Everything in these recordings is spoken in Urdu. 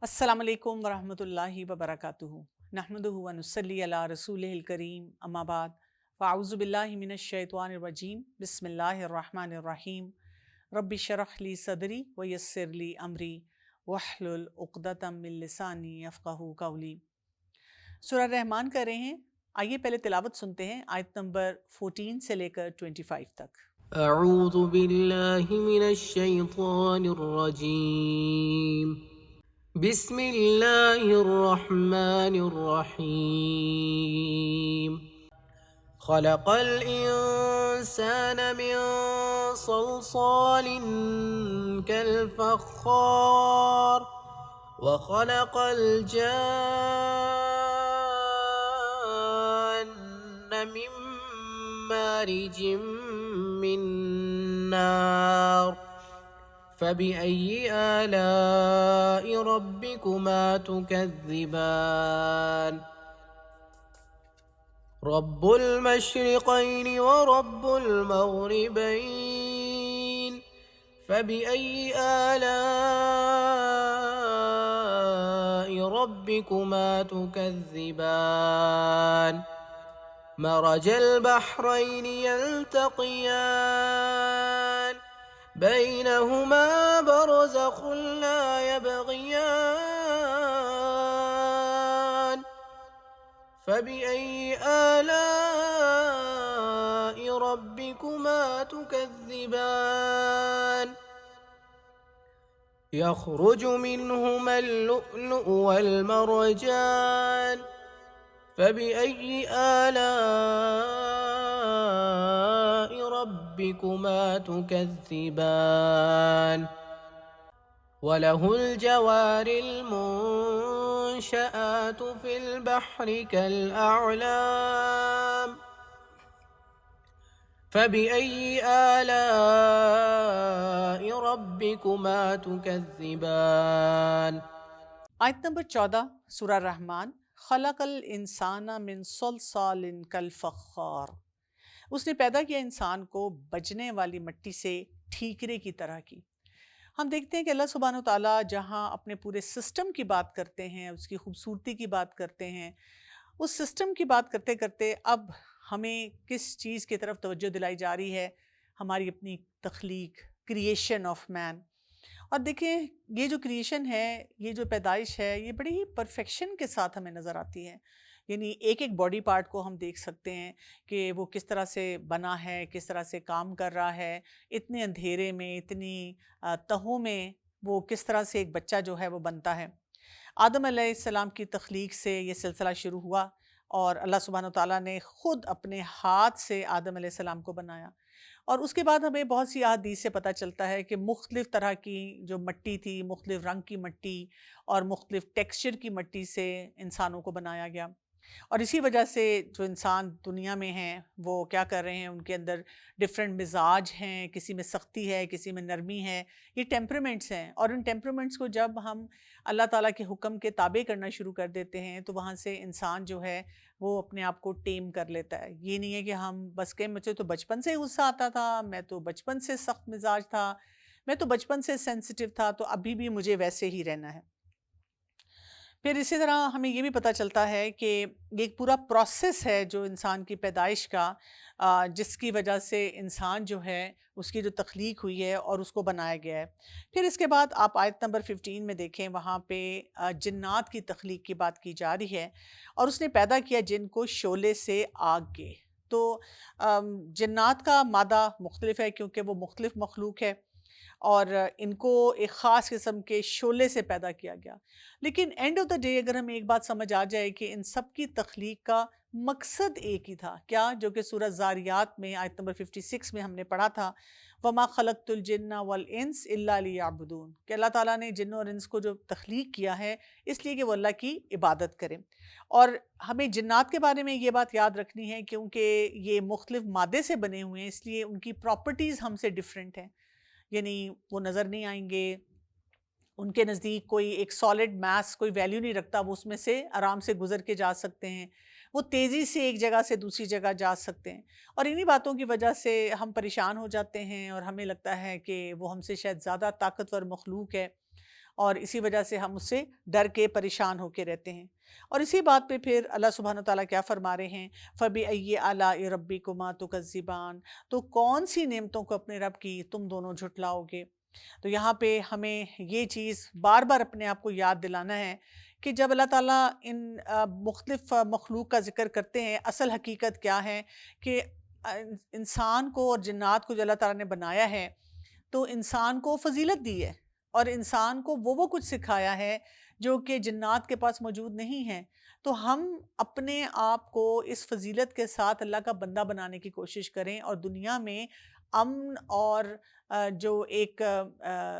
السلام علیکم ورحمۃ اللہ وبرکاتہ نحمدہ و نصلی علی رسولہ الکریم اما بعد فاعوذ باللہ من الشیطان الرجیم بسم اللہ الرحمن الرحیم رب اشرح لی صدری ویسر لی امری واحلل عقدۃ من لسانی یفقہوا قولی۔ سورہ رحمان کر رہے ہیں، آئیے پہلے تلاوت سنتے ہیں آیت نمبر 14 سے لے کر 25 تک۔ اعوذ باللہ من الشیطان الرجیم بسم اللہ الرحمن الرحیم خلق الانسان من صلصال كالفخار وخلق الجان من مارج من نار فبأي آلاء ربكما تكذبان رب المشرقين ورب المغربين فبأي آلاء ربكما تكذبان مرج البحرين يلتقيان بينهما برزخ لا يبغيان فبأي آلاء ربكما تكذبان يخرج منهما اللؤلؤ والمرجان فبأي آلاء ربكما تكذبان وله الجوار المنشآت في البحر كالأعلام فبأي آلاء ربكما تكذبان۔ آیت نمبر 14 سورہ رحمان۔ خلق الانسان من صلصال کالفخار، اس نے پیدا کیا انسان کو بجنے والی مٹی سے ٹھیکرے کی طرح کی۔ ہم دیکھتے ہیں کہ اللہ سبحانہ وتعالیٰ جہاں اپنے پورے سسٹم کی بات کرتے ہیں، اس کی خوبصورتی کی بات کرتے ہیں، اس سسٹم کی بات کرتے کرتے اب ہمیں کس چیز کی طرف توجہ دلائی جا رہی ہے؟ ہماری اپنی تخلیق، کریشن آف مین۔ اور دیکھیں یہ جو کریشن ہے، یہ جو پیدائش ہے، یہ بڑی ہی پرفیکشن کے ساتھ ہمیں نظر آتی ہے۔ یعنی ایک ایک باڈی پارٹ کو ہم دیکھ سکتے ہیں کہ وہ کس طرح سے بنا ہے، کس طرح سے کام کر رہا ہے، اتنے اندھیرے میں، اتنی تہوں میں وہ کس طرح سے ایک بچہ جو ہے وہ بنتا ہے۔ آدم علیہ السلام کی تخلیق سے یہ سلسلہ شروع ہوا اور اللہ سبحانہ وتعالیٰ نے خود اپنے ہاتھ سے آدم علیہ السلام کو بنایا۔ اور اس کے بعد ہمیں بہت سی احادیث سے پتہ چلتا ہے کہ مختلف طرح کی جو مٹی تھی، مختلف رنگ کی مٹی اور مختلف ٹیکسچر کی مٹی سے انسانوں کو بنایا گیا۔ اور اسی وجہ سے جو انسان دنیا میں ہیں وہ کیا کر رہے ہیں، ان کے اندر ڈفرینٹ مزاج ہیں، کسی میں سختی ہے، کسی میں نرمی ہے، یہ ٹیمپرمنٹس ہیں۔ اور ان ٹیمپرمنٹس کو جب ہم اللہ تعالیٰ کے حکم کے تابع کرنا شروع کر دیتے ہیں تو وہاں سے انسان جو ہے وہ اپنے آپ کو ٹیم کر لیتا ہے۔ یہ نہیں ہے کہ ہم بس کہ مجھے تو بچپن سے غصہ آتا تھا، میں تو بچپن سے سخت مزاج تھا، میں تو بچپن سے سینسٹیو تھا، تو ابھی بھی مجھے ویسے ہی رہنا ہے۔ پھر اسی طرح ہمیں یہ بھی پتہ چلتا ہے کہ یہ ایک پورا پروسیس ہے جو انسان کی پیدائش کا، جس کی وجہ سے انسان جو ہے اس کی جو تخلیق ہوئی ہے اور اس کو بنایا گیا ہے۔ پھر اس کے بعد آپ آیت نمبر 15 میں دیکھیں، وہاں پہ جنات کی تخلیق کی بات کی جا رہی ہے، اور اس نے پیدا کیا جن کو شعلے سے آگ کے۔ تو جنات کا مادہ مختلف ہے کیونکہ وہ مختلف مخلوق ہے، اور ان کو ایک خاص قسم کے شعلے سے پیدا کیا گیا۔ لیکن اینڈ آف دا ڈے اگر ہمیں ایک بات سمجھ آ جائے کہ ان سب کی تخلیق کا مقصد ایک ہی تھا، کیا؟ جو کہ سورہ زاریات میں آیت نمبر 56 میں ہم نے پڑھا تھا، وَمَا خَلَقْتُ الْجِنَّ وَالْإِنسَ إِلَّا لِيَعْبُدُونَ، کہ اللہ تعالیٰ نے جن اور انس کو جو تخلیق کیا ہے اس لیے کہ وہ اللہ کی عبادت کریں۔ اور ہمیں جنات کے بارے میں یہ بات یاد رکھنی ہے کیونکہ یہ مختلف مادے سے بنے ہوئے ہیں، اس لیے ان کی پراپرٹیز ہم سے ڈیفرنٹ ہیں۔ یعنی وہ نظر نہیں آئیں گے، ان کے نزدیک کوئی ایک سالڈ میس کوئی ویلیو نہیں رکھتا، وہ اس میں سے آرام سے گزر کے جا سکتے ہیں، وہ تیزی سے ایک جگہ سے دوسری جگہ جا سکتے ہیں۔ اور انہی باتوں کی وجہ سے ہم پریشان ہو جاتے ہیں اور ہمیں لگتا ہے کہ وہ ہم سے شاید زیادہ طاقتور مخلوق ہے، اور اسی وجہ سے ہم اس سے ڈر کے پریشان ہو کے رہتے ہیں۔ اور اسی بات پہ پھر اللہ سبحانہ وتعالیٰ کیا فرما رہے ہیں، فَبِأَيِّ آلَاءِ رَبِّكُمَا تُكَذِّبَانِ، تو کون سی نعمتوں کو اپنے رب کی تم دونوں جھٹلاؤ گے۔ تو یہاں پہ ہمیں یہ چیز بار بار اپنے آپ کو یاد دلانا ہے کہ جب اللہ تعالیٰ ان مختلف مخلوق کا ذکر کرتے ہیں، اصل حقیقت کیا ہے کہ انسان کو اور جنات کو جو اللہ تعالیٰ نے بنایا ہے، تو انسان کو فضیلت دی ہے، اور انسان کو وہ کچھ سکھایا ہے جو کہ جنات کے پاس موجود نہیں ہے۔ تو ہم اپنے آپ کو اس فضیلت کے ساتھ اللہ کا بندہ بنانے کی کوشش کریں، اور دنیا میں امن اور جو ایک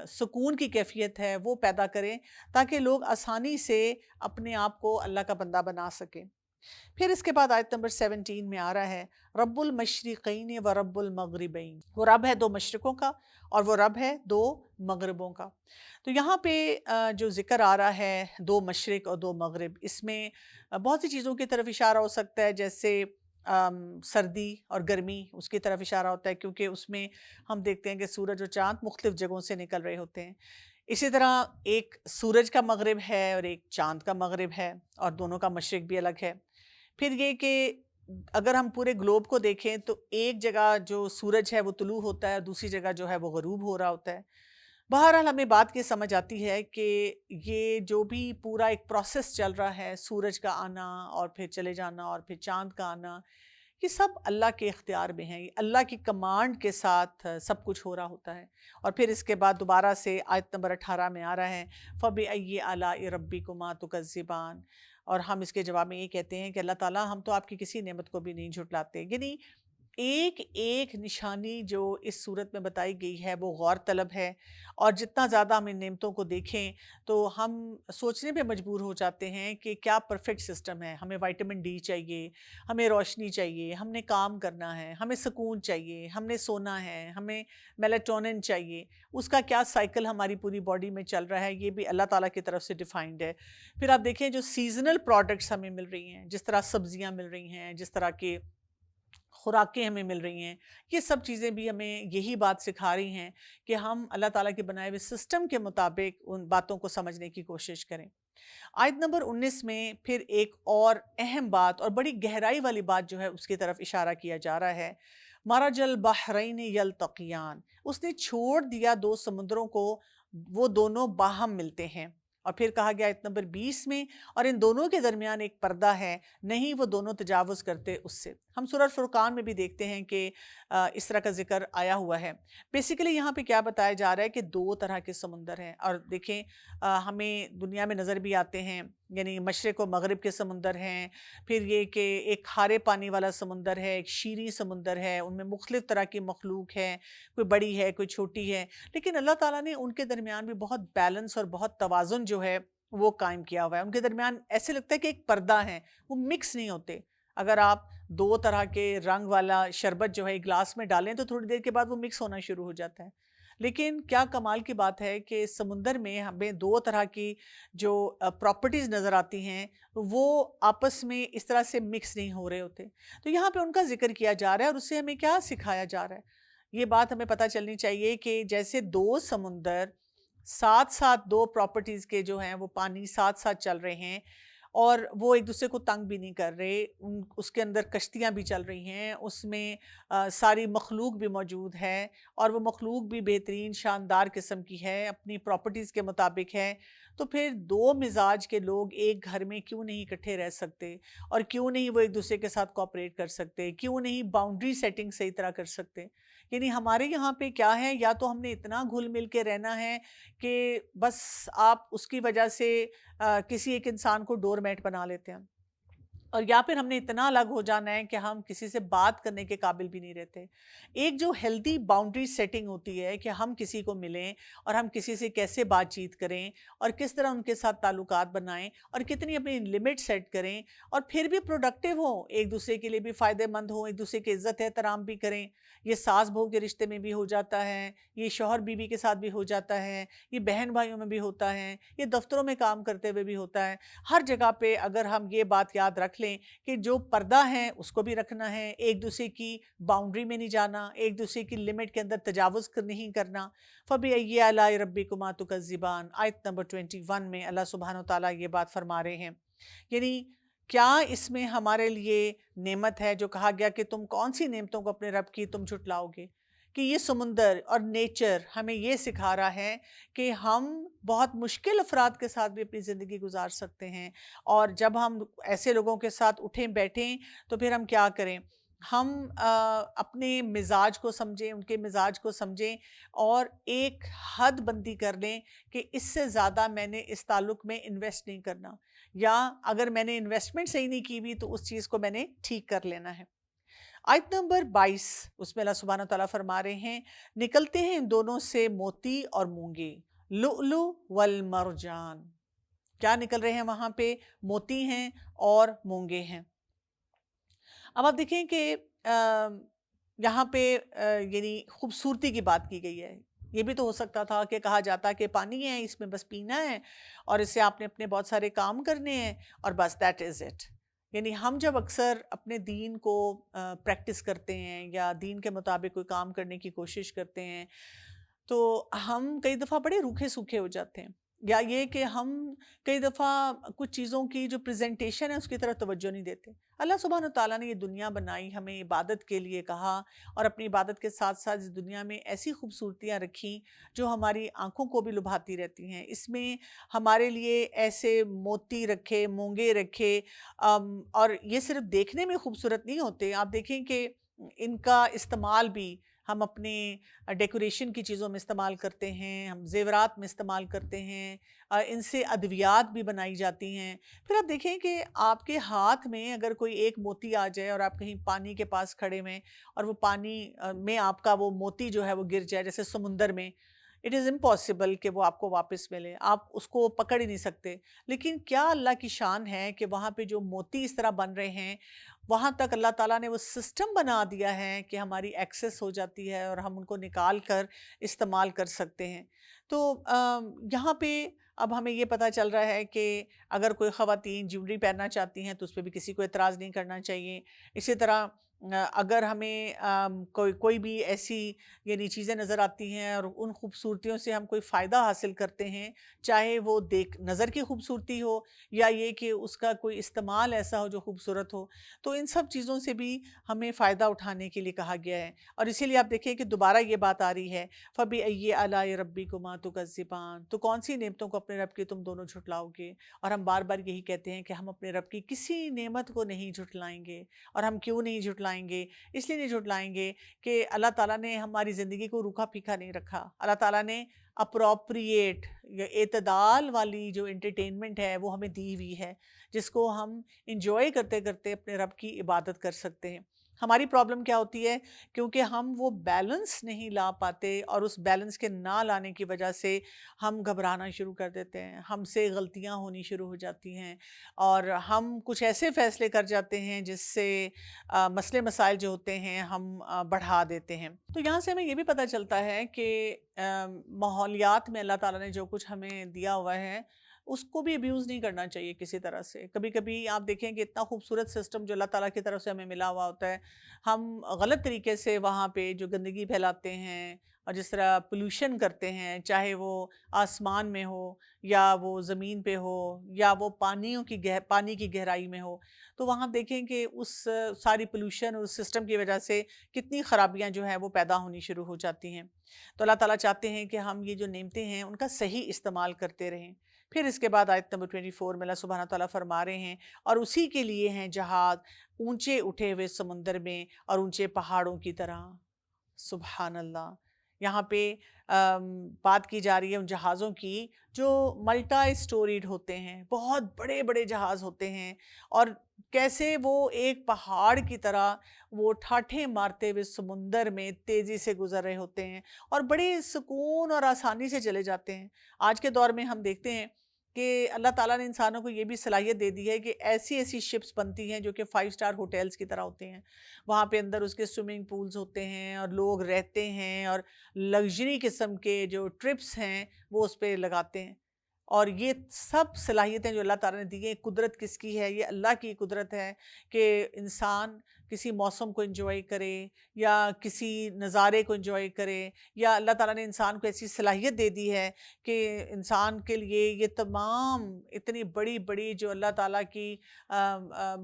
سکون کی کیفیت ہے وہ پیدا کریں، تاکہ لوگ آسانی سے اپنے آپ کو اللہ کا بندہ بنا سکیں۔ پھر اس کے بعد آیت نمبر 17 میں آ رہا ہے، رب المشرقین و رب المغربین، وہ رب ہے دو مشرقوں کا اور وہ رب ہے دو مغربوں کا۔ تو یہاں پہ جو ذکر آ رہا ہے دو مشرق اور دو مغرب، اس میں بہت سی چیزوں کی طرف اشارہ ہو سکتا ہے، جیسے سردی اور گرمی، اس کی طرف اشارہ ہوتا ہے، کیونکہ اس میں ہم دیکھتے ہیں کہ سورج اور چاند مختلف جگہوں سے نکل رہے ہوتے ہیں۔ اسی طرح ایک سورج کا مغرب ہے اور ایک چاند کا مغرب ہے، اور دونوں کا مشرق بھی الگ ہے۔ پھر یہ کہ اگر ہم پورے گلوب کو دیکھیں تو ایک جگہ جو سورج ہے وہ طلوع ہوتا ہے اور دوسری جگہ جو ہے وہ غروب ہو رہا ہوتا ہے۔ بہرحال ہمیں بات یہ سمجھ آتی ہے کہ یہ جو بھی پورا ایک پروسیس چل رہا ہے، سورج کا آنا اور پھر چلے جانا اور پھر چاند کا آنا، یہ سب اللہ کے اختیار میں ہیں، یہ اللہ کی کمانڈ کے ساتھ سب کچھ ہو رہا ہوتا ہے۔ اور پھر اس کے بعد دوبارہ سے آیت نمبر 18 میں آ رہا ہے، فَبِأَيِّ آلَاءِ رَبِّكُمَا تُكَذِّبَانِ، اور ہم اس کے جواب میں یہ کہتے ہیں کہ اللہ تعالیٰ ہم تو آپ کی کسی نعمت کو بھی نہیں جھٹلاتے۔ یعنی ایک ایک نشانی جو اس صورت میں بتائی گئی ہے وہ غور طلب ہے، اور جتنا زیادہ ہم ان نعمتوں کو دیکھیں تو ہم سوچنے پہ مجبور ہو جاتے ہیں کہ کیا پرفیکٹ سسٹم ہے۔ ہمیں وائٹامن ڈی چاہیے، ہمیں روشنی چاہیے، ہم نے کام کرنا ہے، ہمیں سکون چاہیے، ہم نے سونا ہے، ہمیں میلاٹونن چاہیے، اس کا کیا سائیکل ہماری پوری باڈی میں چل رہا ہے، یہ بھی اللہ تعالیٰ کی طرف سے ڈیفائنڈ ہے۔ پھر آپ دیکھیں جو سیزنل پروڈکٹس ہمیں مل رہی ہیں، جس طرح سبزیاں مل رہی ہیں، جس طرح کے خوراکیں ہمیں مل رہی ہیں، یہ سب چیزیں بھی ہمیں یہی بات سکھا رہی ہیں کہ ہم اللہ تعالیٰ کے بنائے ہوئے سسٹم کے مطابق ان باتوں کو سمجھنے کی کوشش کریں۔ آیت نمبر 19 میں پھر ایک اور اہم بات اور بڑی گہرائی والی بات جو ہے اس کی طرف اشارہ کیا جا رہا ہے، مرج البحرین یلتقیان، اس نے چھوڑ دیا دو سمندروں کو، وہ دونوں باہم ملتے ہیں۔ اور پھر کہا گیا آیت نمبر 20 میں، اور ان دونوں کے درمیان ایک پردہ ہے، نہیں وہ دونوں تجاوز کرتے اس سے۔ ہم سورہ فرقان میں بھی دیکھتے ہیں کہ اس طرح کا ذکر آیا ہوا ہے۔ بیسیکلی یہاں پہ کیا بتایا جا رہا ہے کہ دو طرح کے سمندر ہیں، اور دیکھیں ہمیں دنیا میں نظر بھی آتے ہیں، یعنی مشرق و مغرب کے سمندر ہیں، پھر یہ کہ ایک کھارے پانی والا سمندر ہے، ایک شیریں سمندر ہے، ان میں مختلف طرح کی مخلوق ہے، کوئی بڑی ہے کوئی چھوٹی ہے، لیکن اللہ تعالیٰ نے ان کے درمیان بھی بہت بیلنس اور بہت توازن جو ہے وہ قائم کیا ہوا ہے۔ ان کے درمیان ایسے لگتا ہے کہ ایک پردہ ہے، وہ مکس نہیں ہوتے۔ اگر آپ دو طرح کے رنگ والا شربت جو ہے گلاس میں ڈالیں تو تھوڑی دیر کے بعد وہ مکس ہونا شروع ہو جاتا ہے، لیکن کیا کمال کی بات ہے کہ سمندر میں ہمیں دو طرح کی جو پراپرٹیز نظر آتی ہیں وہ آپس میں اس طرح سے مکس نہیں ہو رہے ہوتے۔ تو یہاں پہ ان کا ذکر کیا جا رہا ہے، اور اس سے ہمیں کیا سکھایا جا رہا ہے، یہ بات ہمیں پتہ چلنی چاہیے کہ جیسے دو سمندر ساتھ ساتھ دو پراپرٹیز کے جو ہیں وہ پانی ساتھ ساتھ چل رہے ہیں، اور وہ ایک دوسرے کو تنگ بھی نہیں کر رہے، اس کے اندر کشتیاں بھی چل رہی ہیں، اس میں ساری مخلوق بھی موجود ہے، اور وہ مخلوق بھی بہترین شاندار قسم کی ہے، اپنی پراپرٹیز کے مطابق ہے۔ تو پھر دو مزاج کے لوگ ایک گھر میں کیوں نہیں اکٹھے رہ سکتے، اور کیوں نہیں وہ ایک دوسرے کے ساتھ کوآپریٹ کر سکتے، کیوں نہیں باؤنڈری سیٹنگ صحیح طرح کر سکتے۔ یعنی ہمارے یہاں پہ کیا ہے، یا تو ہم نے اتنا گھل مل کے رہنا ہے کہ بس آپ اس کی وجہ سے کسی ایک انسان کو ڈور میٹ بنا لیتے ہیں، اور یا پھر ہم نے اتنا الگ ہو جانا ہے کہ ہم کسی سے بات کرنے کے قابل بھی نہیں رہتے۔ ایک جو ہیلدی باؤنڈری سیٹنگ ہوتی ہے کہ ہم کسی کو ملیں اور ہم کسی سے کیسے بات چیت کریں اور کس طرح ان کے ساتھ تعلقات بنائیں اور کتنی اپنی لمٹ سیٹ کریں، اور پھر بھی پروڈکٹیو ہوں، ایک دوسرے کے لیے بھی فائدہ مند ہوں، ایک دوسرے کی عزت احترام بھی کریں۔ یہ ساس بہو کے رشتے میں بھی ہو جاتا ہے، یہ شوہر بیوی کے ساتھ بھی ہو جاتا ہے، یہ بہن بھائیوں میں بھی ہوتا ہے، یہ دفتروں میں کام کرتے ہوئے بھی ہوتا ہے۔ ہر جگہ پہ اگر ہم یہ بات یاد رکھ لیں کہ جو پردہ ہے اس کو بھی رکھنا ہے، ایک دوسرے کی باؤنڈری میں نہیں جانا، ایک دوسرے کی لمٹ کے اندر تجاوز نہیں کرنا۔ فَبِأَيِّ آلَاءِ رَبِّكُمَا تُكَذِّبَانِ، آیت نمبر 21 میں اللہ سبحانہ وتعالیٰ یہ بات فرما رہے ہیں، یعنی کیا اس میں ہمارے لیے نعمت ہے جو کہا گیا کہ تم کون سی نعمتوں کو اپنے رب کی تم جھٹلاؤ گے، کہ یہ سمندر اور نیچر ہمیں یہ سکھا رہا ہے کہ ہم بہت مشکل افراد کے ساتھ بھی اپنی زندگی گزار سکتے ہیں، اور جب ہم ایسے لوگوں کے ساتھ اٹھیں بیٹھیں تو پھر ہم کیا کریں، ہم اپنے مزاج کو سمجھیں، ان کے مزاج کو سمجھیں، اور ایک حد بندی کر لیں کہ اس سے زیادہ میں نے اس تعلق میں انویسٹ نہیں کرنا، یا اگر میں نے انویسٹمنٹ صحیح نہیں کی بھی تو اس چیز کو میں نے ٹھیک کر لینا ہے۔ آیت نمبر 22 اس میں اللہ سبحانہ تعالیٰ فرما رہے ہیں، نکلتے ہیں ان دونوں سے موتی اور مونگے، لؤلؤ والمرجان، کیا نکل رہے ہیں وہاں پہ؟ موتی ہیں اور مونگے ہیں۔ اب آپ دیکھیں کہ یہاں پہ یعنی خوبصورتی کی بات کی گئی ہے، یہ بھی تو ہو سکتا تھا کہ کہا جاتا کہ پانی ہے اس میں بس پینا ہے اور اس سے آپ نے اپنے بہت سارے کام کرنے ہیں اور بس دیٹ از اٹ۔ یعنی ہم جب اکثر اپنے دین کو پریکٹس کرتے ہیں یا دین کے مطابق کوئی کام کرنے کی کوشش کرتے ہیں تو ہم کئی دفعہ بڑے روکھے سوکھے ہو جاتے ہیں، یا یہ کہ ہم کئی دفعہ کچھ چیزوں کی جو پریزنٹیشن ہے اس کی طرف توجہ نہیں دیتے۔ اللہ سبحانہ تعالیٰ نے یہ دنیا بنائی، ہمیں عبادت کے لیے کہا، اور اپنی عبادت کے ساتھ ساتھ اس دنیا میں ایسی خوبصورتیاں رکھی جو ہماری آنکھوں کو بھی لبھاتی رہتی ہیں۔ اس میں ہمارے لیے ایسے موتی رکھے، مونگے رکھے، اور یہ صرف دیکھنے میں خوبصورت نہیں ہوتے، آپ دیکھیں کہ ان کا استعمال بھی ہم اپنے ڈیکوریشن کی چیزوں میں استعمال کرتے ہیں، ہم زیورات میں استعمال کرتے ہیں، ان سے ادویات بھی بنائی جاتی ہیں۔ پھر آپ دیکھیں کہ آپ کے ہاتھ میں اگر کوئی ایک موتی آ جائے اور آپ کہیں پانی کے پاس کھڑے میں اور وہ پانی میں آپ کا وہ موتی جو ہے وہ گر جائے، جیسے سمندر میں، اٹ از امپاسبل کہ وہ آپ کو واپس ملے، آپ اس کو پکڑ ہی نہیں سکتے۔ لیکن کیا اللہ کی شان ہے کہ وہاں پہ جو موتی اس طرح بن رہے ہیں، وہاں تک اللہ تعالیٰ نے وہ سسٹم بنا دیا ہے کہ ہماری ایکسیس ہو جاتی ہے اور ہم ان کو نکال کر استعمال کر سکتے ہیں۔ تو یہاں پہ اب ہمیں یہ پتہ چل رہا ہے کہ اگر کوئی خواتین جیولری پہننا چاہتی ہیں تو اس پہ بھی کسی کو اعتراض نہیں کرنا چاہیے۔ اسی طرح اگر ہمیں کوئی بھی ایسی یعنی چیزیں نظر آتی ہیں اور ان خوبصورتیوں سے ہم کوئی فائدہ حاصل کرتے ہیں، چاہے وہ نظر کی خوبصورتی ہو یا یہ کہ اس کا کوئی استعمال ایسا ہو جو خوبصورت ہو، تو ان سب چیزوں سے بھی ہمیں فائدہ اٹھانے کے لیے کہا گیا ہے۔ اور اسی لیے آپ دیکھیں کہ دوبارہ یہ بات آ رہی ہے، فَبِأَيِّ آلَاءِ رَبِّكُمَا تُكَذِّبَانِ، تو کون سی نعمتوں کو اپنے رب کی تم دونوں جھٹلاؤ گے؟ اور ہم بار بار یہی کہتے ہیں کہ ہم اپنے رب کی کسی نعمت کو نہیں جھٹلائیں گے۔ اور ہم کیوں نہیں جھٹلائیں گے؟ اس لیے نہیں جھٹلائیں گے کہ اللہ تعالیٰ نے ہماری زندگی کو روکھا پھیکا نہیں رکھا۔ اللہ تعالیٰ نے اپروپریٹ یا اعتدال والی جو انٹرٹینمنٹ ہے وہ ہمیں دی ہوئی ہے، جس کو ہم انجوائے کرتے کرتے اپنے رب کی عبادت کر سکتے ہیں۔ ہماری پرابلم کیا ہوتی ہے؟ کیونکہ ہم وہ بیلنس نہیں لا پاتے، اور اس بیلنس کے نہ لانے کی وجہ سے ہم گھبرانا شروع کر دیتے ہیں، ہم سے غلطیاں ہونی شروع ہو جاتی ہیں، اور ہم کچھ ایسے فیصلے کر جاتے ہیں جس سے مسئلے مسائل جو ہوتے ہیں ہم بڑھا دیتے ہیں۔ تو یہاں سے ہمیں یہ بھی پتہ چلتا ہے کہ ماحولیات میں اللہ تعالیٰ نے جو کچھ ہمیں دیا ہوا ہے اس کو بھی ابیوز نہیں کرنا چاہیے کسی طرح سے۔ کبھی کبھی آپ دیکھیں کہ اتنا خوبصورت سسٹم جو اللہ تعالیٰ کی طرف سے ہمیں ملا ہوا ہوتا ہے، ہم غلط طریقے سے وہاں پہ جو گندگی پھیلاتے ہیں اور جس طرح پولوشن کرتے ہیں، چاہے وہ آسمان میں ہو یا وہ زمین پہ ہو یا وہ پانی کی گہرائی میں ہو، تو وہاں دیکھیں کہ اس ساری پولوشن اور اس سسٹم کی وجہ سے کتنی خرابیاں جو ہیں وہ پیدا ہونی شروع ہو جاتی ہیں۔ تو اللہ تعالیٰ چاہتے ہیں کہ ہم یہ جو نعمتیں ہیں ان کا صحیح استعمال کرتے رہیں۔ پھر اس کے بعد آیت نمبر 24 میں اللہ سبحانہ تعالیٰ فرما رہے ہیں، اور اسی کے لیے ہیں جہاد اونچے اٹھے ہوئے سمندر میں اور اونچے پہاڑوں کی طرح۔ سبحان اللہ، یہاں پہ بات کی جا رہی ہے ان جہازوں کی جو ملٹا سٹوریڈ ہوتے ہیں، بہت بڑے بڑے جہاز ہوتے ہیں، اور کیسے وہ ایک پہاڑ کی طرح وہ ٹھاٹھیں مارتے ہوئے سمندر میں تیزی سے گزر رہے ہوتے ہیں اور بڑے سکون اور آسانی سے چلے جاتے ہیں۔ آج کے دور میں ہم دیکھتے ہیں کہ اللہ تعالیٰ نے انسانوں کو یہ بھی صلاحیت دے دی ہے کہ ایسی ایسی شپس بنتی ہیں جو کہ 5 اسٹار ہوٹلز کی طرح ہوتے ہیں، وہاں پہ اندر اس کے سوئمنگ پولز ہوتے ہیں اور لوگ رہتے ہیں اور لگژری قسم کے جو ٹرپس ہیں وہ اس پہ لگاتے ہیں۔ اور یہ سب صلاحیتیں جو اللہ تعالیٰ نے دی ہیں، قدرت کس کی ہے؟ یہ اللہ کی قدرت ہے کہ انسان کسی موسم کو انجوائے کرے یا کسی نظارے کو انجوائے کرے، یا اللہ تعالیٰ نے انسان کو ایسی صلاحیت دے دی ہے کہ انسان کے لیے یہ تمام اتنی بڑی بڑی جو اللہ تعالیٰ کی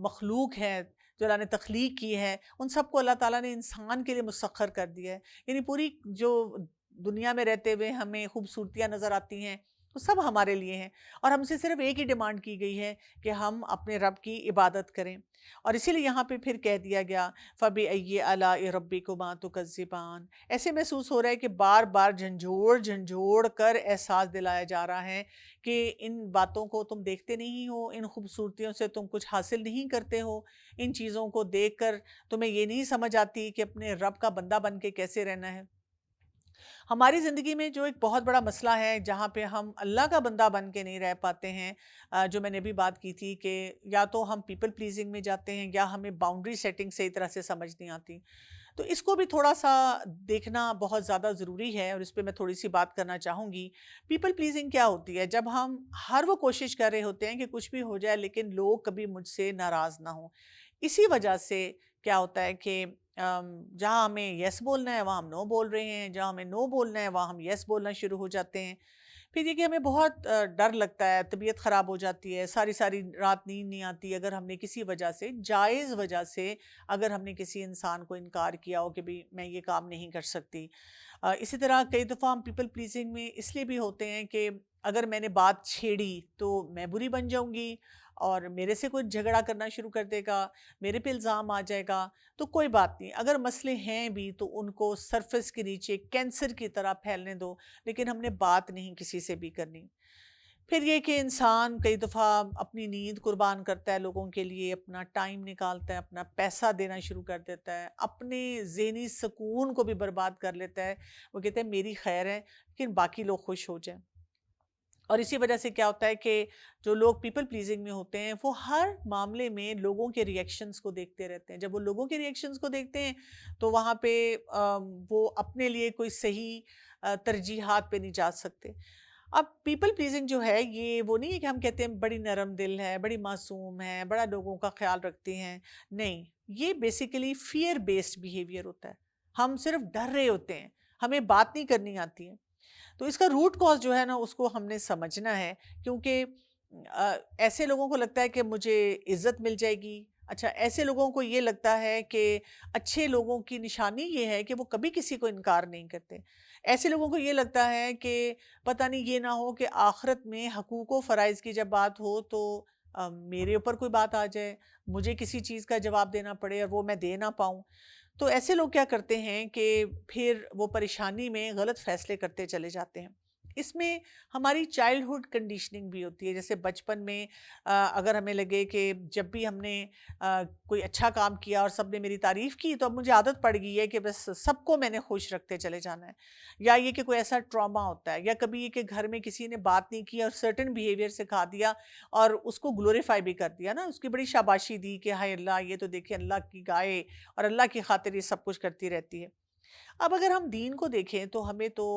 مخلوق ہے، جو اللہ نے تخلیق کی ہے، ان سب کو اللہ تعالیٰ نے انسان کے لیے مسخر کر دیا ہے. یعنی پوری جو دنیا میں رہتے ہوئے ہمیں خوبصورتیاں نظر آتی ہیں وہ سب ہمارے لیے ہیں، اور ہم سے صرف ایک ہی ڈیمانڈ کی گئی ہے کہ ہم اپنے رب کی عبادت کریں. اور اسی لیے یہاں پہ پھر کہہ دیا گیا فَبِأَيِّ آلَاءِ رَبِّكُمَا تُكَذِّبَانِ. ایسے محسوس ہو رہا ہے کہ بار بار جھنجھوڑ جھنجھوڑ کر احساس دلایا جا رہا ہے کہ ان باتوں کو تم دیکھتے نہیں ہو، ان خوبصورتیوں سے تم کچھ حاصل نہیں کرتے ہو، ان چیزوں کو دیکھ کر تمہیں یہ نہیں سمجھ آتی کہ اپنے رب کا بندہ بن کے کیسے رہنا ہے. ہماری زندگی میں جو ایک بہت بڑا مسئلہ ہے جہاں پہ ہم اللہ کا بندہ بن کے نہیں رہ پاتے ہیں، جو میں نے بھی بات کی تھی کہ یا تو ہم پیپل پلیزنگ میں جاتے ہیں یا ہمیں باؤنڈری سیٹنگ صحیح طرح سے سمجھ نہیں آتی. تو اس کو بھی تھوڑا سا دیکھنا بہت زیادہ ضروری ہے، اور اس پہ میں تھوڑی سی بات کرنا چاہوں گی. پیپل پلیزنگ کیا ہوتی ہے؟ جب ہم ہر وہ کوشش کر رہے ہوتے ہیں کہ کچھ بھی ہو جائے لیکن لوگ کبھی مجھ سے ناراض نہ ہوں. اسی وجہ سے کیا ہوتا ہے کہ جہاں ہمیں یس بولنا ہے وہاں ہم نو بول رہے ہیں، جہاں ہمیں نو بولنا ہے وہاں ہم یس بولنا شروع ہو جاتے ہیں. پھر یہ کہ ہمیں بہت ڈر لگتا ہے، طبیعت خراب ہو جاتی ہے، ساری ساری رات نیند نہیں آتی اگر ہم نے کسی وجہ سے، جائز وجہ سے، اگر ہم نے کسی انسان کو انکار کیا ہو کہ بھی میں یہ کام نہیں کر سکتی. اسی طرح کئی دفعہ ہم پیپل پلیزنگ میں اس لیے بھی ہوتے ہیں کہ اگر میں نے بات چھیڑی تو میں بری بن جاؤں گی اور میرے سے کوئی جھگڑا کرنا شروع کر دے گا، میرے پہ الزام آ جائے گا. تو کوئی بات نہیں، اگر مسئلے ہیں بھی تو ان کو سرفس کے نیچے کینسر کی طرح پھیلنے دو، لیکن ہم نے بات نہیں کسی سے بھی کرنی. پھر یہ کہ انسان کئی دفعہ اپنی نیند قربان کرتا ہے لوگوں کے لیے، اپنا ٹائم نکالتا ہے، اپنا پیسہ دینا شروع کر دیتا ہے، اپنے ذہنی سکون کو بھی برباد کر لیتا ہے. وہ کہتے ہیں میری خیر ہے لیکن باقی لوگ خوش ہو جائیں. اور اسی وجہ سے کیا ہوتا ہے کہ جو لوگ پیپل پلیزنگ میں ہوتے ہیں وہ ہر معاملے میں لوگوں کے ریئیکشنز کو دیکھتے رہتے ہیں. جب وہ لوگوں کے ریئیکشنز کو دیکھتے ہیں تو وہاں پہ وہ اپنے لیے کوئی صحیح ترجیحات پہ نہیں جا سکتے. اب پیپل پلیزنگ جو ہے یہ وہ نہیں ہے کہ ہم کہتے ہیں بڑی نرم دل ہے، بڑی معصوم ہے، بڑا لوگوں کا خیال رکھتی ہیں. نہیں، یہ بیسیکلی فیئر بیسڈ بیہیویئر ہوتا ہے. ہم صرف ڈر رہے ہوتے ہیں، ہمیں بات نہیں کرنی آتی ہے. تو اس کا روٹ کاز جو ہے نا اس کو ہم نے سمجھنا ہے، کیونکہ ایسے لوگوں کو لگتا ہے کہ مجھے عزت مل جائے گی. اچھا، ایسے لوگوں کو یہ لگتا ہے کہ اچھے لوگوں کی نشانی یہ ہے کہ وہ کبھی کسی کو انکار نہیں کرتے. ایسے لوگوں کو یہ لگتا ہے کہ پتہ نہیں یہ نہ ہو کہ آخرت میں حقوق و فرائض کی جب بات ہو تو میرے اوپر کوئی بات آ جائے، مجھے کسی چیز کا جواب دینا پڑے اور وہ میں دے نہ پاؤں. تو ایسے لوگ کیا کرتے ہیں کہ پھر وہ پریشانی میں غلط فیصلے کرتے چلے جاتے ہیں. اس میں ہماری چائلڈہڈ کنڈیشننگ بھی ہوتی ہے. جیسے بچپن میں اگر ہمیں لگے کہ جب بھی ہم نے کوئی اچھا کام کیا اور سب نے میری تعریف کی تو اب مجھے عادت پڑ گئی ہے کہ بس سب کو میں نے خوش رکھتے چلے جانا ہے. یا یہ کہ کوئی ایسا ٹراما ہوتا ہے، یا کبھی یہ کہ گھر میں کسی نے بات نہیں کی اور سرٹن بیہیویئر سکھا دیا اور اس کو گلوریفائی بھی کر دیا نا، اس کی بڑی شاباشی دی کہ ہائے اللہ یہ تو دیکھیں اللہ کی گائے اور اللہ کی خاطر یہ سب کچھ کرتی رہتی ہے. اب اگر ہم دین کو دیکھیں تو ہمیں تو،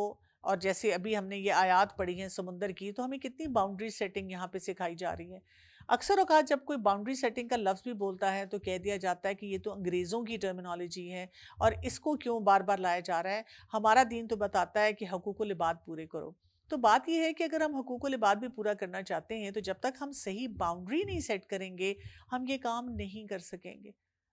اور جیسے ابھی ہم نے یہ آیات پڑھی ہیں سمندر کی، تو ہمیں کتنی باؤنڈری سیٹنگ یہاں پہ سکھائی جا رہی ہے. اکثر اوقات جب کوئی باؤنڈری سیٹنگ کا لفظ بھی بولتا ہے تو کہہ دیا جاتا ہے کہ یہ تو انگریزوں کی ٹرمینالوجی ہے اور اس کو کیوں بار بار لایا جا رہا ہے. ہمارا دین تو بتاتا ہے کہ حقوق العباد پورے کرو. تو بات یہ ہے کہ اگر ہم حقوق العباد بھی پورا کرنا چاہتے ہیں تو جب تک ہم صحیح باؤنڈری نہیں سیٹ کریں گے ہم یہ کام نہیں کر سکیں گے.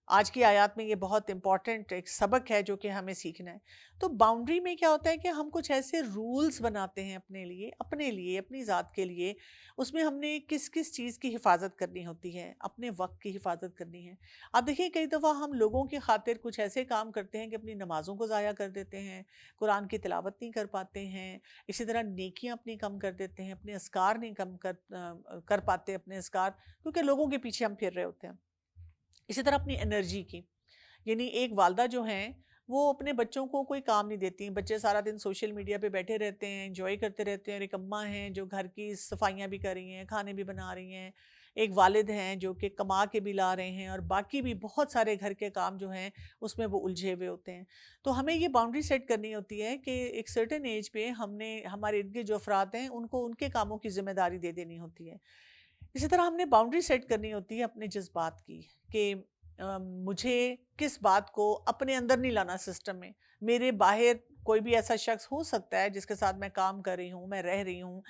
آج کی آیات میں یہ بہت امپورٹنٹ ایک سبق ہے جو کہ ہمیں سیکھنا ہے. تو باؤنڈری میں کیا ہوتا ہے کہ ہم کچھ ایسے رولز بناتے ہیں اپنے لیے اپنی ذات کے لیے. اس میں ہم نے کس کس چیز کی حفاظت کرنی ہوتی ہے، اپنے وقت کی حفاظت کرنی ہے. آپ دیکھیں کئی دفعہ ہم لوگوں کی خاطر کچھ ایسے کام کرتے ہیں کہ اپنی نمازوں کو ضائع کر دیتے ہیں، قرآن کی تلاوت نہیں کر پاتے ہیں، اسی طرح نیکیاں اپنی کم کر دیتے ہیں، اپنے اذکار نہیں کم کر پاتے اپنے اذکار، کیونکہ لوگوں کے پیچھے ہم پھر رہے ہوتے ہیں. اسی طرح اپنی انرجی کی، یعنی ایک والدہ جو ہیں وہ اپنے بچوں کو کوئی کام نہیں دیتی ہیں. بچے سارا دن سوشل میڈیا پہ بیٹھے رہتے ہیں، انجوائے کرتے رہتے ہیں، اور ایک اماں ہیں جو گھر کی صفائیاں بھی کر رہی ہیں، کھانے بھی بنا رہی ہیں، ایک والد ہیں جو کہ کما کے بھی لا رہے ہیں، اور باقی بھی بہت سارے گھر کے کام جو ہیں اس میں وہ الجھے ہوئے ہوتے ہیں. تو ہمیں یہ باؤنڈری سیٹ کرنی ہوتی ہے کہ ایک سرٹن ایج پہ ہم نے ہمارے ارد گرد جو افراد ہیں ان کو ان کے کاموں کی ذمہ داری دے دینی ہوتی ہے. اسی طرح ہم نے باؤنڈری سیٹ کرنی ہوتی ہے اپنے جذبات کی، کہ مجھے کس بات کو اپنے اندر نہیں لانا سسٹم میں. میرے باہر کوئی بھی ایسا شخص ہو سکتا ہے جس کے ساتھ میں کام کر رہی ہوں، میں رہ رہی ہوں،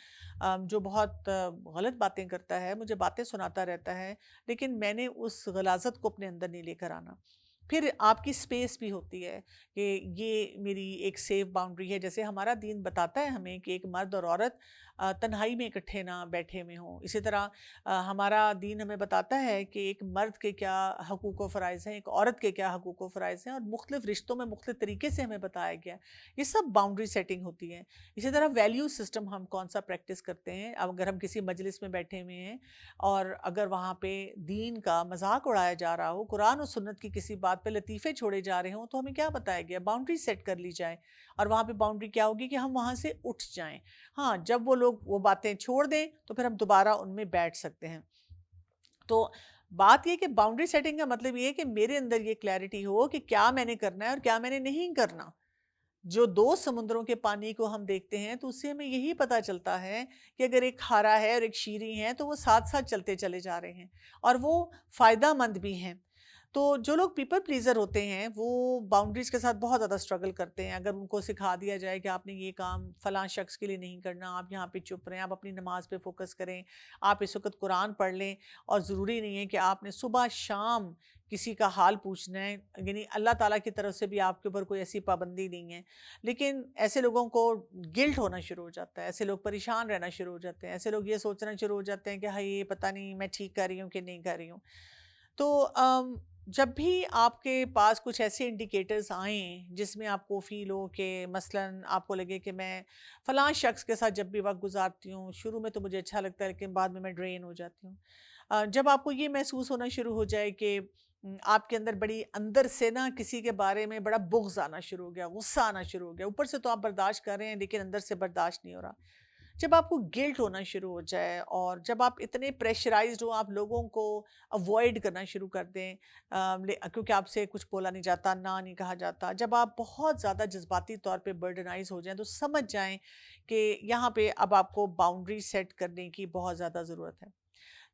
جو بہت غلط باتیں کرتا ہے، مجھے باتیں سناتا رہتا ہے، لیکن میں نے اس غلاظت کو اپنے اندر نہیں لے کر آنا. پھر آپ کی سپیس بھی ہوتی ہے کہ یہ میری ایک سیف باؤنڈری ہے. جیسے ہمارا دین بتاتا ہے ہمیں کہ ایک مرد اور عورت تنہائی میں اکٹھے نہ بیٹھے ہوئے ہوں. اسی طرح ہمارا دین ہمیں بتاتا ہے کہ ایک مرد کے کیا حقوق و فرائض ہیں، ایک عورت کے کیا حقوق و فرائض ہیں، اور مختلف رشتوں میں مختلف طریقے سے ہمیں بتایا گیا. یہ سب باؤنڈری سیٹنگ ہوتی ہے. اسی طرح ویلیو سسٹم ہم کون سا پریکٹس کرتے ہیں. اب اگر ہم کسی مجلس میں بیٹھے ہوئے ہیں اور اگر وہاں پہ دین کا مذاق اڑایا جا رہا ہو، قرآن و سنت کی کسی بات پہ لطیفے چھوڑے جا رہے ہوں، تو ہمیں کیا بتایا گیا؟ باؤنڈری سیٹ کر لی جائے. اور وہاں پہ باؤنڈری کیا ہوگی کہ ہم وہاں سے اٹھ جائیں. ہاں، جب وہ لوگ وہ باتیں چھوڑ دیں تو پھر ہم دوبارہ ان میں بیٹھ سکتے ہیں. تو بات یہ کہ باؤنڈری سیٹنگ کا مطلب یہ ہے کہ میرے اندر یہ کلیئرٹی ہو کہ کیا میں نے کرنا ہے اور کیا میں نے نہیں کرنا. جو دو سمندروں کے پانی کو ہم دیکھتے ہیں تو اس سے ہمیں یہی پتا چلتا ہے کہ اگر ایک کھارا ہے اور ایک شیریں ہے تو وہ ساتھ ساتھ چلتے چلے جا رہے ہیں اور وہ فائدہ مند بھی ہیں. تو جو لوگ پیپل پلیزر ہوتے ہیں وہ باؤنڈریز کے ساتھ بہت زیادہ اسٹرگل کرتے ہیں. اگر ان کو سکھا دیا جائے کہ آپ نے یہ کام فلاں شخص کے لیے نہیں کرنا، آپ یہاں پہ چپ رہیں، آپ اپنی نماز پہ فوکس کریں، آپ اس وقت قرآن پڑھ لیں، اور ضروری نہیں ہے کہ آپ نے صبح شام کسی کا حال پوچھنا ہے، یعنی اللہ تعالیٰ کی طرف سے بھی آپ کے اوپر کوئی ایسی پابندی نہیں ہے. لیکن ایسے لوگوں کو گلٹ ہونا شروع ہو جاتا ہے، ایسے لوگ پریشان رہنا شروع ہو جاتے ہیں، ایسے لوگ یہ سوچنا شروع ہو جاتے ہیں کہ ہائی یہ پتہ نہیں میں ٹھیک کر رہی ہوں کہ نہیں کر رہی ہوں. تو جب بھی آپ کے پاس کچھ ایسے انڈیکیٹرز آئیں جس میں آپ کو فیل ہو کہ مثلاً آپ کو لگے کہ میں فلاں شخص کے ساتھ جب بھی وقت گزارتی ہوں شروع میں تو مجھے اچھا لگتا ہے لیکن بعد میں ڈرین ہو جاتی ہوں. جب آپ کو یہ محسوس ہونا شروع ہو جائے کہ آپ کے اندر بڑی اندر سے نا کسی کے بارے میں بڑا بغض آنا شروع ہو گیا، غصہ آنا شروع ہو گیا، اوپر سے تو آپ برداشت کر رہے ہیں لیکن اندر سے برداشت نہیں ہو رہا، جب آپ کو گلٹ ہونا شروع ہو جائے اور جب آپ اتنے پریشرائزڈ ہو، آپ لوگوں کو اوائڈ کرنا شروع کر دیں کیونکہ آپ سے کچھ بولا نہیں جاتا، نہ نہیں کہا جاتا، جب آپ بہت زیادہ جذباتی طور پہ برڈنائز ہو جائیں تو سمجھ جائیں کہ یہاں پہ اب آپ کو باؤنڈری سیٹ کرنے کی بہت زیادہ ضرورت ہے.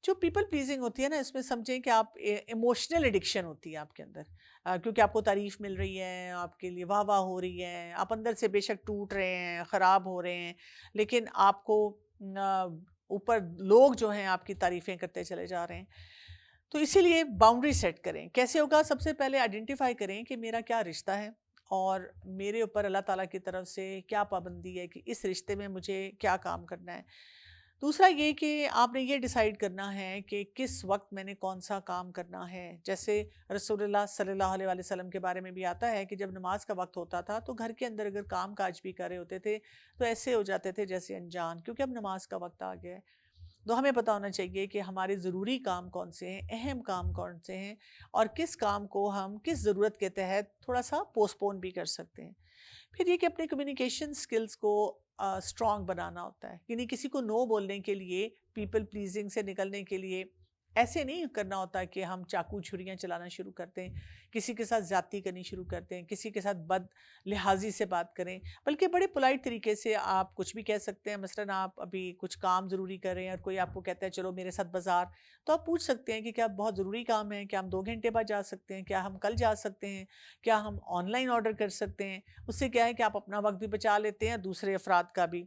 جو پیپل پلیزنگ ہوتی ہے نا، اس میں سمجھیں کہ آپ ایموشنل ایڈکشن ہوتی ہے آپ کے اندر، کیونکہ آپ کو تعریف مل رہی ہے، آپ کے لیے واہ واہ ہو رہی ہے، آپ اندر سے بے شک ٹوٹ رہے ہیں، خراب ہو رہے ہیں، لیکن آپ کو اوپر لوگ جو ہیں آپ کی تعریفیں کرتے چلے جا رہے ہیں. تو اسی لیے باؤنڈری سیٹ کریں. کیسے ہوگا؟ سب سے پہلے آئیڈینٹیفائی کریں کہ میرا کیا رشتہ ہے اور میرے اوپر اللہ تعالیٰ کی طرف سے کیا پابندی ہے کہ اس رشتے میں مجھے کیا کام کرنا ہے. دوسرا یہ کہ آپ نے یہ ڈیسائیڈ کرنا ہے کہ کس وقت میں نے کون سا کام کرنا ہے. جیسے رسول اللہ صلی اللہ علیہ وآلہ وسلم کے بارے میں بھی آتا ہے کہ جب نماز کا وقت ہوتا تھا تو گھر کے اندر اگر کام کاج بھی کر رہے ہوتے تھے تو ایسے ہو جاتے تھے جیسے انجان، کیونکہ اب نماز کا وقت آ گیا ہے. تو ہمیں پتہ ہونا چاہیے کہ ہمارے ضروری کام کون سے ہیں، اہم کام کون سے ہیں، اور کس کام کو ہم کس ضرورت کے تحت تھوڑا سا پوسٹ پون بھی کر سکتے ہیں. پھر یہ کہ اپنے کمیونیکیشن سکلز کو اسٹرانگ بنانا ہوتا ہے، یعنی کسی کو نو بولنے کے لیے، پیپل پلیزنگ سے نکلنے کے لیے ایسے نہیں کرنا ہوتا کہ ہم چاقو چھریاں چلانا شروع کرتے ہیں، کسی کے ساتھ زیادتی کرنی شروع کرتے ہیں، کسی کے ساتھ بد لحاظی سے بات کریں، بلکہ بڑے پولائٹ طریقے سے آپ کچھ بھی کہہ سکتے ہیں. مثلاً آپ ابھی کچھ کام ضروری کر رہے ہیں اور کوئی آپ کو کہتا ہے چلو میرے ساتھ بازار، تو آپ پوچھ سکتے ہیں کہ کیا بہت ضروری کام ہے، کیا ہم 2 گھنٹے بعد جا سکتے ہیں، کیا ہم کل جا سکتے ہیں، کیا ہم آن لائن آرڈر کر سکتے ہیں. اس سے کیا ہے کہ آپ اپنا وقت بھی بچا لیتے ہیں، دوسرے افراد کا بھی.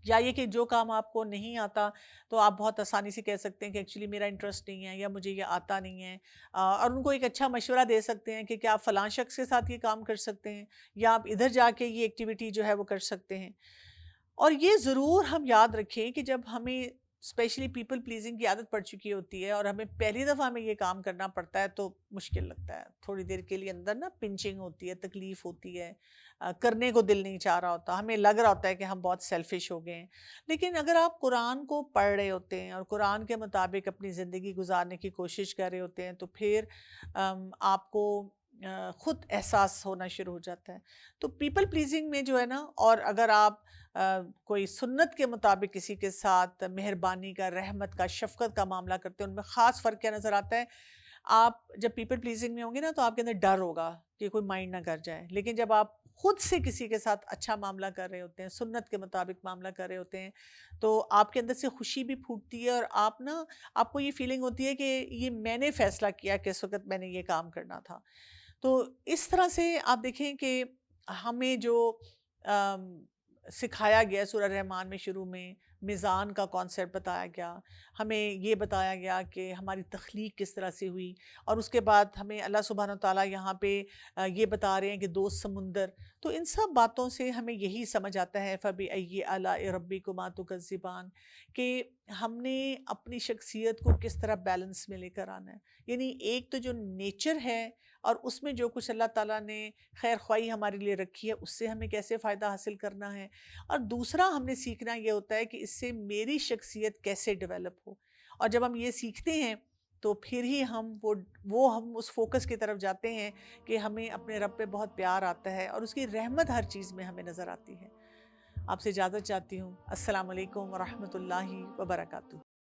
یا یہ کہ جو کام آپ کو نہیں آتا تو آپ بہت آسانی سے کہہ سکتے ہیں کہ ایکچولی میرا انٹرسٹ نہیں ہے یا مجھے یہ آتا نہیں ہے، اور ان کو ایک اچھا مشورہ دے سکتے ہیں کہ کیا آپ فلاں شخص کے ساتھ یہ کام کر سکتے ہیں یا آپ ادھر جا کے یہ ایکٹیویٹی جو ہے وہ کر سکتے ہیں. اور یہ ضرور ہم یاد رکھیں کہ جب ہمیں اسپیشلی پیپل پلیزنگ کی عادت پڑ چکی ہوتی ہے اور ہمیں پہلی دفعہ ہمیں یہ کام کرنا پڑتا ہے تو مشکل لگتا ہے، تھوڑی دیر کے لیے اندر نا پنچنگ ہوتی ہے، تکلیف ہوتی ہے، کرنے کو دل نہیں چاہ رہا ہوتا، ہمیں لگ رہا ہوتا ہے کہ ہم بہت سیلفش ہو گئے ہیں. لیکن اگر آپ قرآن کو پڑھ رہے ہوتے ہیں اور قرآن کے مطابق اپنی زندگی گزارنے کی کوشش کر رہے ہوتے ہیں تو پھر آپ کو خود احساس ہونا شروع ہو جاتا ہے. تو پیپل پلیزنگ میں جو ہے نا، اور اگر آپ کوئی سنت کے مطابق کسی کے ساتھ مہربانی کا، رحمت کا، شفقت کا معاملہ کرتے ہیں، ان میں خاص فرق کیا نظر آتا ہے؟ آپ جب پیپل پلیزنگ میں ہوں گے نا تو آپ کے اندر ڈر ہوگا کہ کوئی مائنڈ نہ کر جائے. لیکن جب آپ خود سے کسی کے ساتھ اچھا معاملہ کر رہے ہوتے ہیں، سنت کے مطابق معاملہ کر رہے ہوتے ہیں، تو آپ کے اندر سے خوشی بھی پھوٹتی ہے، اور آپ کو یہ فیلنگ ہوتی ہے کہ یہ میں نے فیصلہ کیا کہ اس وقت میں نے یہ کام کرنا تھا. تو اس طرح سے آپ دیکھیں کہ ہمیں جو سکھایا گیا سورہ رحمان میں، شروع میں میزان کا کانسیپٹ بتایا گیا، ہمیں یہ بتایا گیا کہ ہماری تخلیق کس طرح سے ہوئی، اور اس کے بعد ہمیں اللہ سبحانہ وتعالیٰ یہاں پہ یہ بتا رہے ہیں کہ 2 سمندر. تو ان سب باتوں سے ہمیں یہی سمجھ آتا ہے فَبِأَيِّ آلَاءِ رَبِّكُمَا تُكَذِّبَانِ، کہ ہم نے اپنی شخصیت کو کس طرح بیلنس میں لے کر آنا ہے. یعنی ایک تو جو نیچر ہے، اور اس میں جو کچھ اللہ تعالیٰ نے خیر خواہی ہمارے لیے رکھی ہے، اس سے ہمیں کیسے فائدہ حاصل کرنا ہے، اور دوسرا ہم نے سیکھنا یہ ہوتا ہے کہ اس سے میری شخصیت کیسے ڈیولپ ہو. اور جب ہم یہ سیکھتے ہیں تو پھر ہی ہم ہم اس فوکس کی طرف جاتے ہیں کہ ہمیں اپنے رب پہ بہت پیار آتا ہے، اور اس کی رحمت ہر چیز میں ہمیں نظر آتی ہے. آپ سے اجازت چاہتی ہوں. السلام علیکم ورحمۃ اللہ وبرکاتہ.